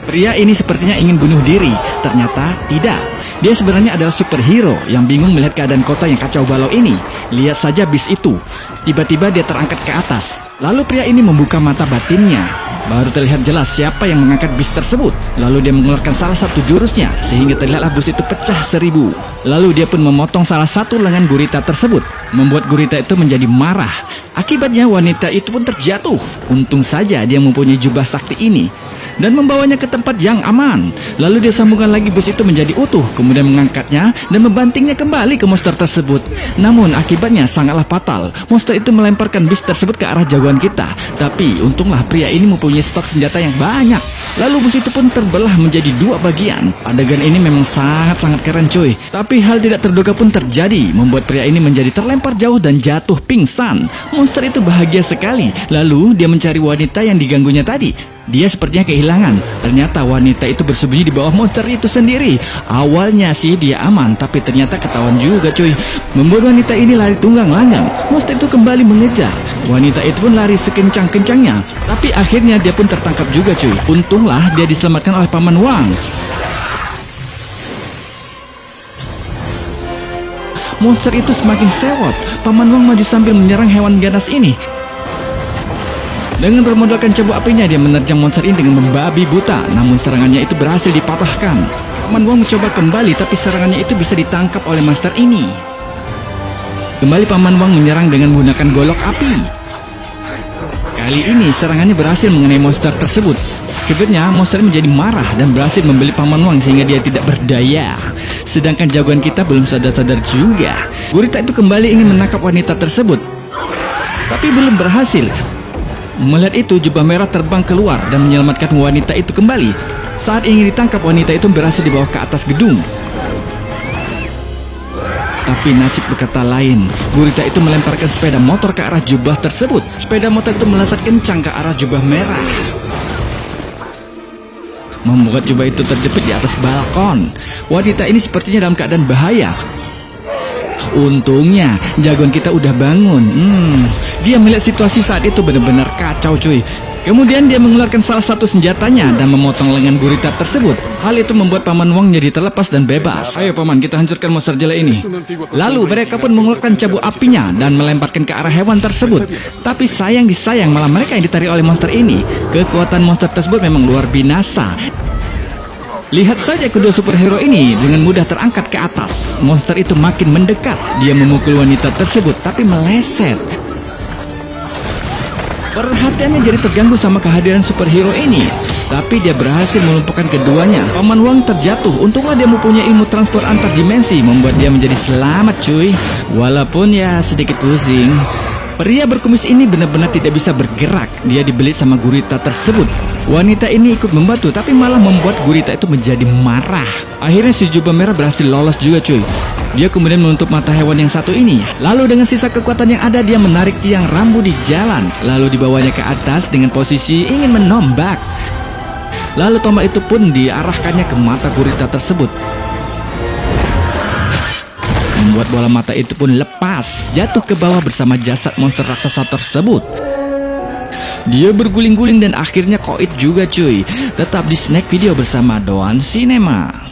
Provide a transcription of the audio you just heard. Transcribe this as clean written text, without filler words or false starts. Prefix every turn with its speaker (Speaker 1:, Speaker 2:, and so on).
Speaker 1: Pria ini sepertinya ingin bunuh diri. Ternyata tidak. Dia sebenarnya adalah superhero yang bingung melihat keadaan kota yang kacau balau ini. Lihat saja bis itu. Tiba-tiba dia terangkat ke atas. Lalu pria ini membuka mata batinnya. Baru terlihat jelas siapa yang mengangkat bis tersebut. Lalu dia mengeluarkan salah satu jurusnya sehingga terlihatlah bus itu pecah 1000. Lalu dia pun memotong salah satu lengan gurita tersebut, membuat gurita itu menjadi marah. Akibatnya wanita itu pun terjatuh. Untung saja dia mempunyai jubah sakti ini dan membawanya ke tempat yang aman. Lalu dia sambungkan lagi bus itu menjadi utuh, kemudian mengangkatnya dan membantingnya kembali ke monster tersebut. Namun akibatnya sangatlah fatal. Monster itu melemparkan bis tersebut ke arah jagoan kita. Tapi untunglah pria ini mempunyai stok senjata yang banyak. Lalu bus itu pun terbelah menjadi 2 bagian. Adegan ini memang sangat-sangat keren cuy. Tapi hal tidak terduga pun terjadi, membuat pria ini menjadi terlempar jauh dan jatuh pingsan. Monster itu bahagia sekali. Lalu dia mencari wanita yang diganggunya tadi. Dia sepertinya kehilangan. Ternyata wanita itu bersembunyi di bawah monster itu sendiri. Awalnya sih dia aman, tapi ternyata ketahuan juga cuy. Membuat wanita ini lari tunggang langgang. Monster itu kembali mengejar. Wanita itu pun lari sekencang-kencangnya. Tapi akhirnya dia pun tertangkap juga cuy. Untunglah dia diselamatkan oleh Paman Wang. Monster itu semakin sewot. Paman Wang maju sambil menyerang hewan ganas ini. Dengan bermodalkan cambuk apinya, dia menerjang monster ini dengan membabi buta. Namun serangannya itu berhasil dipatahkan. Paman Wang mencoba kembali, tapi serangannya itu bisa ditangkap oleh monster ini. Kembali Paman Wang menyerang dengan menggunakan golok api. Kali ini serangannya berhasil mengenai monster tersebut. Akibatnya monster menjadi marah dan berhasil membeli Paman Wang sehingga dia tidak berdaya. Sedangkan jagoan kita belum sadar-sadar juga. Gurita itu kembali ingin menangkap wanita tersebut, tapi belum berhasil. Melihat itu, jubah merah terbang keluar dan menyelamatkan wanita itu kembali. Saat ingin ditangkap, wanita itu berhasil dibawa ke atas gedung. Tapi nasib berkata lain. Gurita itu melemparkan sepeda motor ke arah jubah tersebut. Sepeda motor itu melesat kencang ke arah jubah merah, membuat jubah itu terjepit di atas balkon. Wanita ini sepertinya dalam keadaan bahaya. Untungnya jagoan kita udah bangun. Dia melihat situasi saat itu benar-benar kacau cuy. Kemudian dia mengeluarkan salah satu senjatanya dan memotong lengan gurita tersebut. Hal itu membuat Paman Wang jadi terlepas dan bebas. Ayo paman, kita hancurkan monster jelek ini. Lalu mereka pun mengeluarkan cambuk apinya dan melemparkan ke arah hewan tersebut. Tapi sayang disayang, malah mereka yang ditarik oleh monster ini. Kekuatan monster tersebut memang luar binasa. Lihat saja kedua superhero ini dengan mudah terangkat ke atas. Monster itu makin mendekat. Dia memukul wanita tersebut tapi meleset. Perhatiannya jadi terganggu sama kehadiran superhero ini. Tapi dia berhasil melumpuhkan keduanya. Paman Wang terjatuh. Untunglah dia mempunyai ilmu transfer antar dimensi, membuat dia menjadi selamat cuy. Walaupun ya sedikit pusing. Pria berkumis ini benar-benar tidak bisa bergerak. Dia dibelit sama gurita tersebut. Wanita ini ikut membantu, tapi malah membuat gurita itu menjadi marah. Akhirnya si jubah merah berhasil lolos juga cuy. Dia kemudian menutup mata hewan yang satu ini. Lalu dengan sisa kekuatan yang ada, dia menarik tiang rambu di jalan. Lalu dibawanya ke atas dengan posisi ingin menombak. Lalu tombak itu pun diarahkannya ke mata gurita tersebut, membuat bola mata itu pun lepas, jatuh ke bawah bersama jasad monster raksasa tersebut. Dia berguling-guling dan akhirnya koit juga cuy. Tetap di Snack Video bersama Doan Cinema.